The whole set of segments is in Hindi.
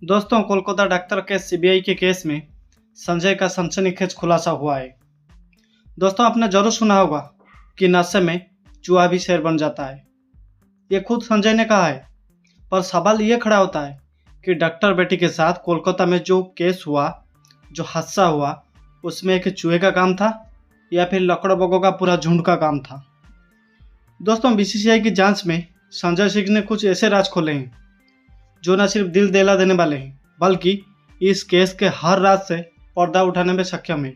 दोस्तों, कोलकाता डॉक्टर के सीबीआई के केस में संजय का सनसनीखेज खुलासा हुआ है। दोस्तों, आपने जरूर सुना होगा कि नशे में जुआ भी शेर बन जाता है। ये खुद संजय ने कहा है। पर सवाल ये खड़ा होता है कि डॉक्टर बेटी के साथ कोलकाता में जो केस हुआ, जो हादसा हुआ, उसमें एक चूहे का काम था या फिर लकड़बग्गों का पूरा झुंड का काम था। दोस्तों, बीसीसीआई की जांच में संजय सिंह ने कुछ ऐसे राज खोले हैं जो न सिर्फ दिल दहला देने वाले हैं, बल्कि इस केस के हर राज से पर्दा उठाने में सक्षम है।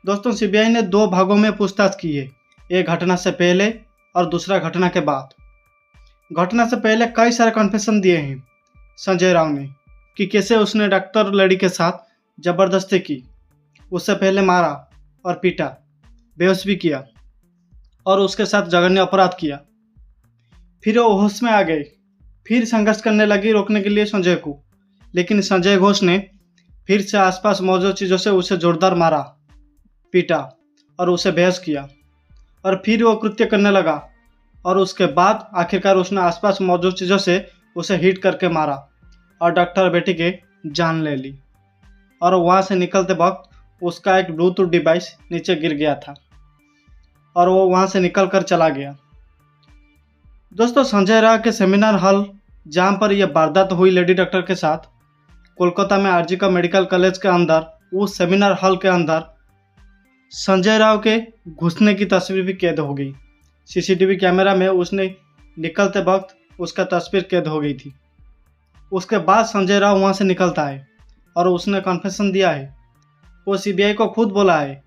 दोस्तों, सीबीआई ने 2 भागों में पूछताछ की है, एक घटना से पहले और दूसरा घटना के बाद। घटना से पहले कई सारे कन्फेशन दिए हैं संजय राव ने कि कैसे उसने डॉक्टर लड़ी के साथ जबरदस्ती की, उससे पहले मारा और पीटा, बेहोश भी किया और उसके साथ जघन्य अपराध किया। फिर वो होश में आ गई, फिर संघर्ष करने लगी रोकने के लिए संजय को, लेकिन संजय घोष ने फिर से आसपास मौजूद चीज़ों से उसे जोरदार मारा, पीटा और उसे बेहोश किया और फिर वो कृत्य करने लगा और उसके बाद आखिरकार उसने आसपास मौजूद चीज़ों से उसे हिट करके मारा और डॉक्टर बेटी के जान ले ली। और वहाँ से निकलते वक्त उसका एक ब्लूटूथ डिवाइस नीचे गिर गया था और वो वहाँ से निकल कर चला गया। दोस्तों, संजय राव के सेमिनार हॉल जहाँ पर यह वारदात हुई लेडी डॉक्टर के साथ, कोलकाता में आरजी का मेडिकल कॉलेज के अंदर, उस सेमिनार हॉल के अंदर संजय राव के घुसने की तस्वीर भी कैद हो गई। सीसीटीवी कैमरा में उसने निकलते वक्त उसका तस्वीर कैद हो गई थी। उसके बाद संजय राव वहाँ से निकलता है और उसने कन्फेशन दिया है। वो सीबीआई को खुद बोला है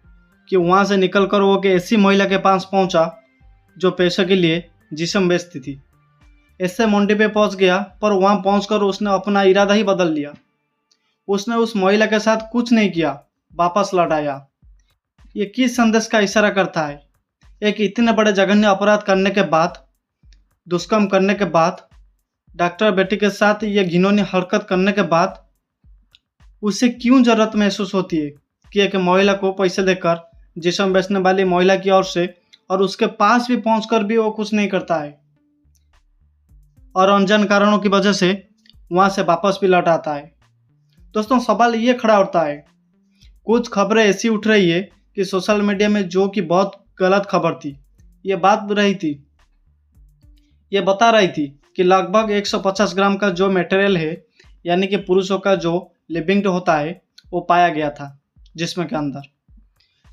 कि वहाँ से निकलकर वो कि ऐसी महिला के पास पहुँचा जो पैसे के लिए जिस्म बेचती थी। इससे मंडी पे पहुंच गया, पर वहां पहुंचकर उसने अपना इरादा ही बदल लिया। उसने उस महिला के साथ कुछ नहीं किया, वापस लौट आया। ये किस संदेश का इशारा करता है? एक इतने बड़े जघन्य अपराध करने के बाद, दुष्कर्म करने के बाद, डॉक्टर बेटी के साथ ये घिनौनी हरकत करने के बाद उसे क्यों जरूरत महसूस होती है कि एक महिला को पैसे देकर जिस्म बेचने वाली महिला की ओर से, और उसके पास भी पहुंचकर भी वो कुछ नहीं करता है और अनजान कारणों की वजह से वहां से वापस भी लौट आता है। दोस्तों, सवाल ये खड़ा होता है, कुछ खबरें ऐसी उठ रही है कि सोशल मीडिया में जो कि बहुत गलत खबर थी, ये बता रही थी कि लगभग 150 ग्राम का जो मटेरियल है, यानी कि पुरुषों का जो लिबिंग होता है, वो पाया गया था जिस्म के अंदर,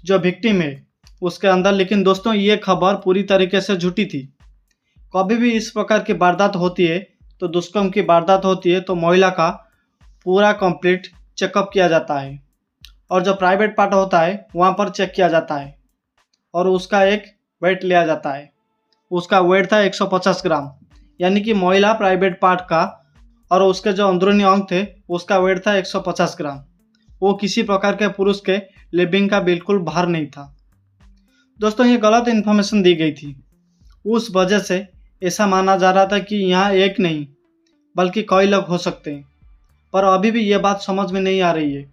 जो विक्टिम है उसके अंदर। लेकिन दोस्तों, ये खबर पूरी तरीके से झूठी थी। कभी भी इस प्रकार की वारदात होती है, तो दुष्कर्म की वारदात होती है, तो महिला का पूरा कंप्लीट चेकअप किया जाता है और जो प्राइवेट पार्ट होता है वहाँ पर चेक किया जाता है और उसका एक वेट लिया जाता है। उसका वेट था 150 ग्राम, यानी कि महिला प्राइवेट पार्ट का और उसके जो अंदरूनी अंग थे उसका वेट था 150 ग्राम। वो किसी प्रकार के पुरुष के लिबिंग का बिल्कुल भार नहीं था। दोस्तों, ये गलत इन्फॉर्मेशन दी गई थी। उस वजह से ऐसा माना जा रहा था कि यहाँ एक नहीं बल्कि कई लोग हो सकते हैं। पर अभी भी ये बात समझ में नहीं आ रही है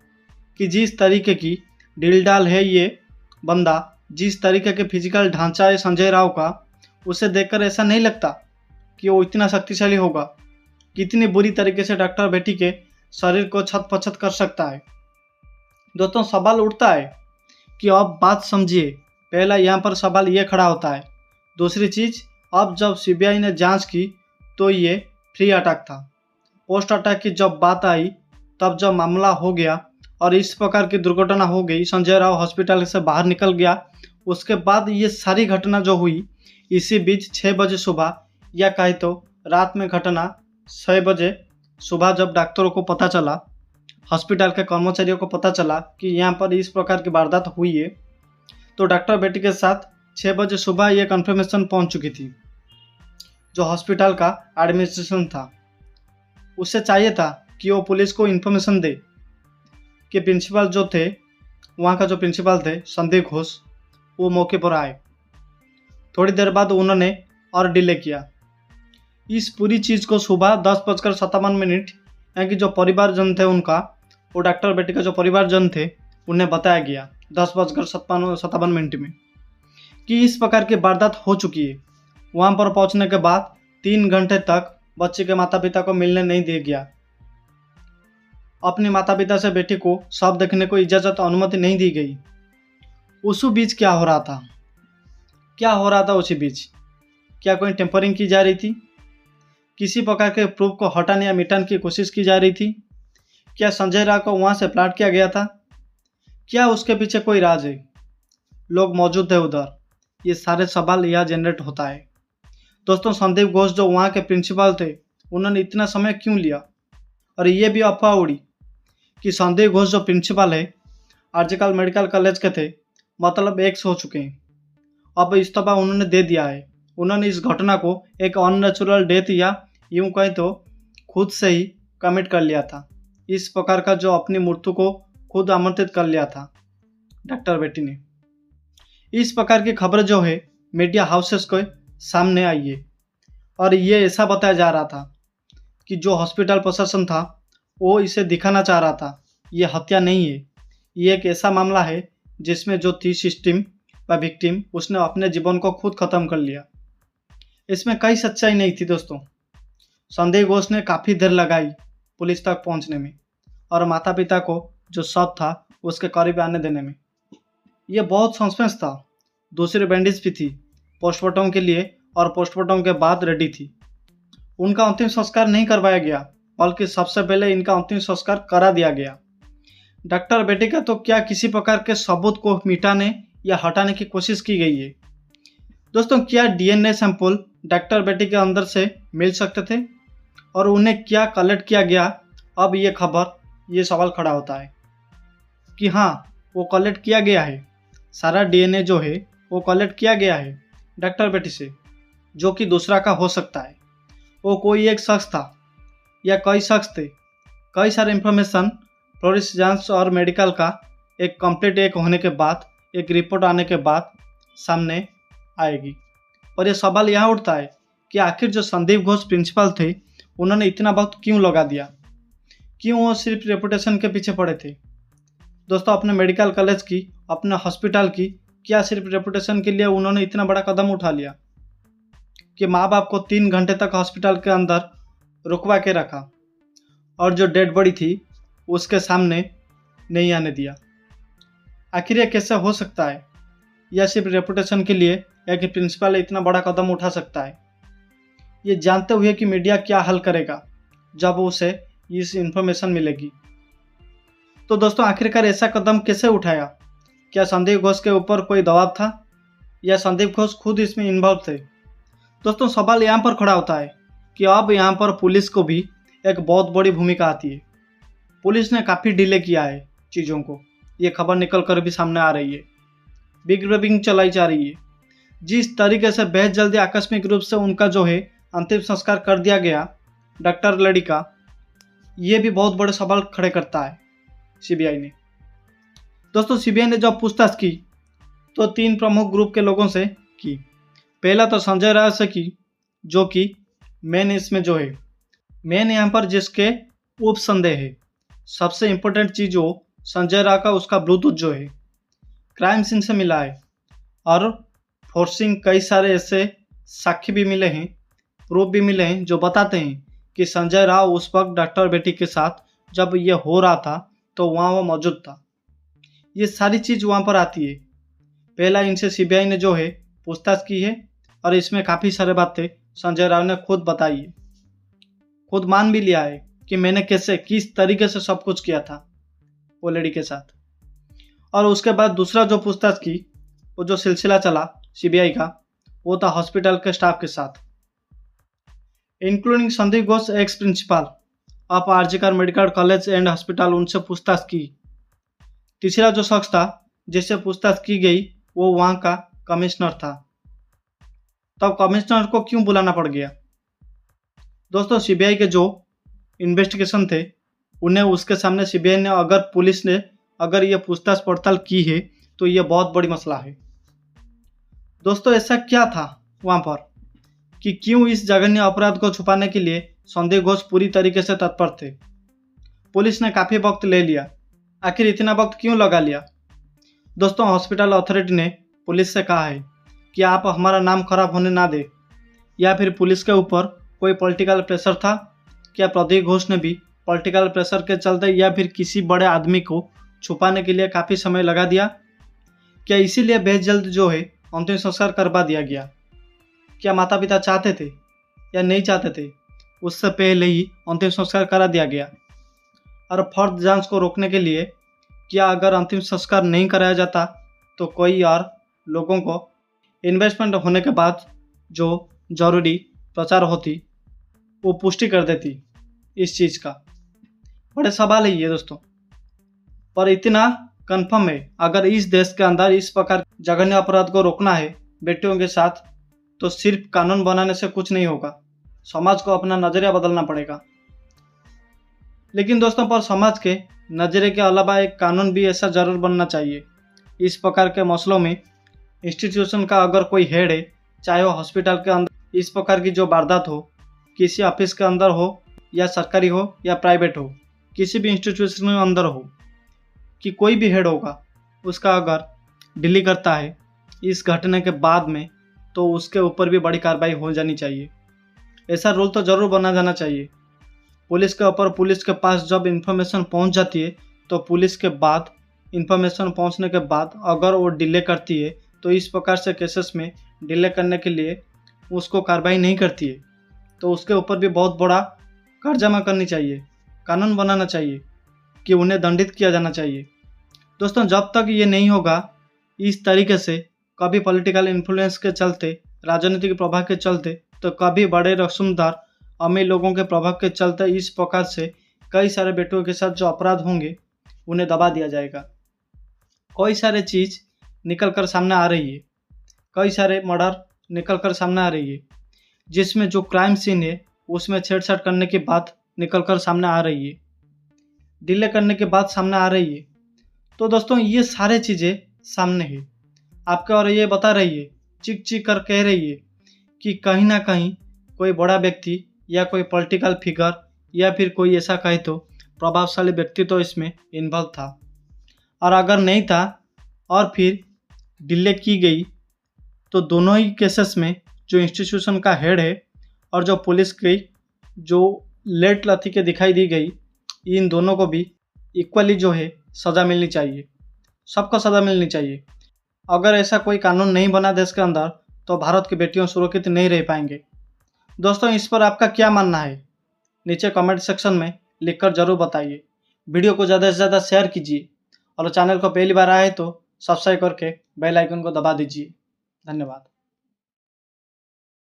कि जिस तरीके की ढील-ढाल है ये बंदा, जिस तरीके के फिजिकल ढांचा है संजय राव का, उसे देखकर ऐसा नहीं लगता कि वो इतना शक्तिशाली होगा, कितनी बुरी तरीके से डॉक्टर बेटी के शरीर को छत-पछत कर सकता है। दोस्तों, सवाल उठता है कि अब बात समझिए। पहला यहाँ पर सवाल ये खड़ा होता है। दूसरी चीज़, अब जब सीबीआई ने जांच की तो ये फ्री अटैक था। पोस्ट अटैक की जब बात आई, तब जब मामला हो गया और इस प्रकार की दुर्घटना हो गई, संजय राव हॉस्पिटल से बाहर निकल गया, उसके बाद ये सारी घटना जो हुई, इसी बीच 6 बजे सुबह, या कहे तो रात में घटना 6 बजे सुबह, जब डॉक्टरों को पता चला, हॉस्पिटल के कर्मचारियों को पता चला कि यहाँ पर इस प्रकार की वारदात हुई है, तो डॉक्टर बेटी के साथ 6 बजे सुबह ये कन्फर्मेशन पहुंच चुकी थी। जो हॉस्पिटल का एडमिनिस्ट्रेशन था, उससे चाहिए था कि वो पुलिस को इन्फॉर्मेशन दे कि प्रिंसिपल जो थे, वहाँ का जो प्रिंसिपल थे संदीप घोष, वो मौके पर आए। थोड़ी देर बाद उन्होंने और डिले किया। इस पूरी चीज़ को सुबह 10:57 यानी कि जो परिवारजन थे उनका, वो डॉक्टर बेटी का जो परिवारजन थे, उन्हें बताया गया 10:57 में कि इस प्रकार की वारदात हो चुकी है। वहाँ पर पहुँचने के बाद 3 घंटे तक बच्चे के माता पिता को मिलने नहीं दिया गया। अपने माता पिता से बेटी को शव देखने को इजाज़त अनुमति नहीं दी गई। उसी बीच क्या हो रहा था? क्या हो रहा था उसी बीच? क्या कोई टेम्परिंग की जा रही थी? किसी प्रकार के प्रूफ को हटाने या मिटाने की कोशिश की जा रही थी? क्या संजय राव को वहाँ से प्लाट किया गया था? क्या उसके पीछे कोई राज है? लोग मौजूद थे उधर, ये सारे सवाल यह जनरेट होता है। दोस्तों, संदीप घोष जो वहाँ के प्रिंसिपल थे, उन्होंने इतना समय क्यों लिया? और ये भी अफवाह उड़ी कि संदीप घोष जो प्रिंसिपल है आरजीकर मेडिकल कॉलेज के थे, मतलब एक्स हो चुके हैं, अब इस्तीफा उन्होंने दे दिया है। उन्होंने इस घटना को एक अननेचुरल डेथ या यूं कहें तो खुद से ही कमिट कर लिया था। इस प्रकार का जो अपनी मृत्यु को खुद आमंत्रित कर लिया था डॉक्टर बेटी ने। इस प्रकार की खबर जो है मीडिया हाउसेस के सामने आई है और ये ऐसा बताया जा रहा था कि जो हॉस्पिटल प्रशासन था वो इसे दिखाना चाह रहा था ये हत्या नहीं है, ये एक ऐसा मामला है जिसमें जो थी सिस्टम व विक्टिम उसने अपने जीवन को खुद खत्म कर लिया। इसमें कई सच्चाई नहीं थी दोस्तों। संदीप घोष ने काफ़ी देर लगाई पुलिस तक पहुंचने में और माता पिता को जो शव था उसके करीब आने देने में। ये बहुत सस्पेंस था। दूसरी बैंडेज भी थी पोस्टमार्टम के लिए और पोस्टमार्टम के बाद रेडी थी। उनका अंतिम संस्कार नहीं करवाया गया, बल्कि सबसे पहले इनका अंतिम संस्कार करा दिया गया। डॉक्टर बेटी का तो क्या किसी प्रकार के सबूत को मिटाने या हटाने की कोशिश की गई है? दोस्तों, क्या डीएनए सैंपल डॉक्टर बेटी के अंदर से मिल सकते थे और उन्हें क्या कलेक्ट किया गया? अब ये सवाल खड़ा होता है कि हाँ, वो कलेक्ट किया गया है। सारा डीएनए जो है वो कलेक्ट किया गया है डॉक्टर बेटी से, जो कि दूसरा का हो सकता है। वो कोई एक शख्स था या कई शख्स थे। कई सारे इंफॉर्मेशन फ्लोरेंसिक और मेडिकल का एक कंप्लीट एक होने के बाद, एक रिपोर्ट आने के बाद सामने आएगी। और ये सवाल यहाँ उठता है कि आखिर जो संदीप घोष प्रिंसिपल थे उन्होंने इतना वक्त क्यों लगा दिया? क्यों वो सिर्फ रेपुटेशन के पीछे पड़े थे? दोस्तों, अपने मेडिकल कॉलेज की, अपने हॉस्पिटल की क्या सिर्फ रेपुटेशन के लिए उन्होंने इतना बड़ा कदम उठा लिया कि माँ बाप को 3 घंटे तक हॉस्पिटल के अंदर रुकवा के रखा और जो डेड बॉडी थी उसके सामने नहीं आने दिया? आखिर ये कैसे हो सकता है? या सिर्फ रेपुटेशन के लिए एक प्रिंसिपल इतना बड़ा कदम उठा सकता है, ये जानते हुए कि मीडिया क्या हल करेगा जब उसे इस इंफॉर्मेशन मिलेगी? तो दोस्तों, आखिरकार ऐसा कदम कैसे उठाया? क्या संदीप घोष के ऊपर कोई दबाव था या संदीप घोष खुद इसमें इन्वॉल्व थे? दोस्तों, सवाल यहाँ पर खड़ा होता है कि अब यहाँ पर पुलिस को भी एक बहुत बड़ी भूमिका आती है। पुलिस ने काफ़ी डिले किया है चीज़ों को, ये खबर निकल कर भी सामने आ रही है। बिग ब्रीफिंग चलाई जा रही है। जिस तरीके से बेहद जल्दी आकस्मिक रूप से उनका जो है अंतिम संस्कार कर दिया गया डॉक्टर लेडी का, ये भी बहुत बड़े सवाल खड़े करता है सीबीआई ने। दोस्तों, सीबीआई ने जब पूछताछ की तो 3 प्रमुख ग्रुप के लोगों से की। पहला तो संजय राव से की, जो कि मेन इसमें जो है मेन यहाँ पर जिसके उप संदेह है। सबसे इम्पोर्टेंट चीज़ जो संजय राव का उसका ब्लूटूथ जो है क्राइम सीन से मिला है और फोर्सिंग कई सारे ऐसे साक्ष्य भी मिले हैं, प्रूफ भी मिले हैं जो बताते हैं कि संजय राव उस वक्त डॉक्टर बेटी के साथ जब ये हो रहा था तो वहाँ वो मौजूद था। ये सारी चीज़ वहाँ पर आती है। पहला इनसे सीबीआई ने जो है पूछताछ की है और इसमें काफ़ी सारे बातें संजय राव ने खुद बताई है, खुद मान भी लिया है कि मैंने कैसे किस तरीके से सब कुछ किया था वो लेडी के साथ। और उसके बाद दूसरा जो पूछताछ की, वो जो सिलसिला चला सीबीआई का, वो था हॉस्पिटल के स्टाफ के साथ, including Sandeep Ghosh ex principle of RG Kar medical college and hospital, उनसे पूछताछ की। तीसरा जो शख्स था जिससे पूछताछ की गई वो वहाँ का कमिश्नर था। तब कमिश्नर को क्यों बुलाना पड़ गया? दोस्तों, सीबीआई के जो इन्वेस्टिगेशन थे उन्हें उसके सामने सीबीआई ने पुलिस ने अगर ये पूछताछ पड़ताल की है तो ये बहुत बड़ी मसला है। दोस्तों, ऐसा क्या था वहाँ पर कि क्यों इस जघन्य अपराध को छुपाने के लिए संदीप घोष पूरी तरीके से तत्पर थे? पुलिस ने काफ़ी वक्त ले लिया। आखिर इतना वक्त क्यों लगा लिया? दोस्तों, हॉस्पिटल अथॉरिटी ने पुलिस से कहा है कि आप हमारा नाम खराब होने ना दें, या फिर पुलिस के ऊपर कोई पॉलिटिकल प्रेशर था? क्या प्रदीप घोष ने भी पॉलिटिकल प्रेशर के चलते या फिर किसी बड़े आदमी को छुपाने के लिए काफ़ी समय लगा दिया? क्या इसीलिए बेहद जल्द जो है अंतिम संस्कार करवा दिया गया? क्या माता पिता चाहते थे या नहीं चाहते थे, उससे पहले ही अंतिम संस्कार करा दिया गया? और फर्द जांच को रोकने के लिए क्या अगर अंतिम संस्कार नहीं कराया जाता तो कोई और लोगों को इन्वेस्टमेंट होने के बाद जो जरूरी प्रचार होती वो पुष्टि कर देती इस चीज़ का? बड़े सवाल है ये दोस्तों। पर इतना कंफर्म है, अगर इस देश के अंदर इस प्रकार जघन्य अपराध को रोकना है बेटियों के साथ, तो सिर्फ कानून बनाने से कुछ नहीं होगा, समाज को अपना नज़रिया बदलना पड़ेगा। लेकिन दोस्तों, पर समाज के नज़रिए के अलावा एक कानून भी ऐसा ज़रूर बनना चाहिए। इस प्रकार के मसलों में इंस्टीट्यूशन का अगर कोई हेड है, चाहे वो हॉस्पिटल के अंदर इस प्रकार की जो वारदात हो, किसी ऑफिस के अंदर हो या सरकारी हो या प्राइवेट हो, किसी भी इंस्टीट्यूशन के अंदर हो, कि कोई भी हेड होगा, उसका अगर डिले करता है इस घटना के बाद में, तो उसके ऊपर भी बड़ी कार्रवाई हो जानी चाहिए। ऐसा रूल तो ज़रूर बना जाना चाहिए। पुलिस के ऊपर, पुलिस के पास जब इन्फॉर्मेशन पहुंच जाती है, तो पुलिस के बाद इन्फॉर्मेशन पहुंचने के बाद अगर वो डिले करती है, तो इस प्रकार से केसेस में डिले करने के लिए उसको कार्रवाई नहीं करती है, तो उसके ऊपर भी बहुत बड़ा कर जमा करनी चाहिए, कानून बनाना चाहिए कि उन्हें दंडित किया जाना चाहिए। दोस्तों, जब तक ये नहीं होगा इस तरीके से, कभी पॉलिटिकल इन्फ्लुएंस के चलते, राजनीतिक प्रभाव के चलते, तो कभी बड़े रसूमदार अमीर लोगों के प्रभाव के चलते इस प्रकार से कई सारे बेटों के साथ जो अपराध होंगे उन्हें दबा दिया जाएगा। कई सारे चीज़ निकल कर सामने आ रही है, कई सारे मर्डर निकल कर सामने आ रही है, जिसमें जो क्राइम सीन है उसमें छेड़छाड़ करने की बात निकल कर सामने आ रही है, डिले करने के बाद सामने आ रही है। तो दोस्तों, ये सारे चीज़ें सामने है आपके, और ये बता रही है, चीख चीख कर कह रही है कि कहीं ना कहीं कोई बड़ा व्यक्ति या कोई पॉलिटिकल फिगर या फिर कोई ऐसा कहे तो प्रभावशाली व्यक्ति तो इसमें इन्वॉल्व था। और अगर नहीं था और फिर डिले की गई, तो दोनों ही केसेस में जो इंस्टीट्यूशन का हेड है और जो पुलिस की जो लेट लथी के दिखाई दी गई, इन दोनों को भी इक्वली जो है सज़ा मिलनी चाहिए, सबको सज़ा मिलनी चाहिए। अगर ऐसा कोई कानून नहीं बना देश के अंदर, तो भारत की बेटियां सुरक्षित नहीं रह पाएंगे। दोस्तों, इस पर आपका क्या मानना है? नीचे कमेंट सेक्शन में लिखकर ज़रूर बताइए। वीडियो को ज़्यादा से ज़्यादा शेयर कीजिए और चैनल को पहली बार आए तो सब्सक्राइब करके बेल आइकन को दबा दीजिए। धन्यवाद।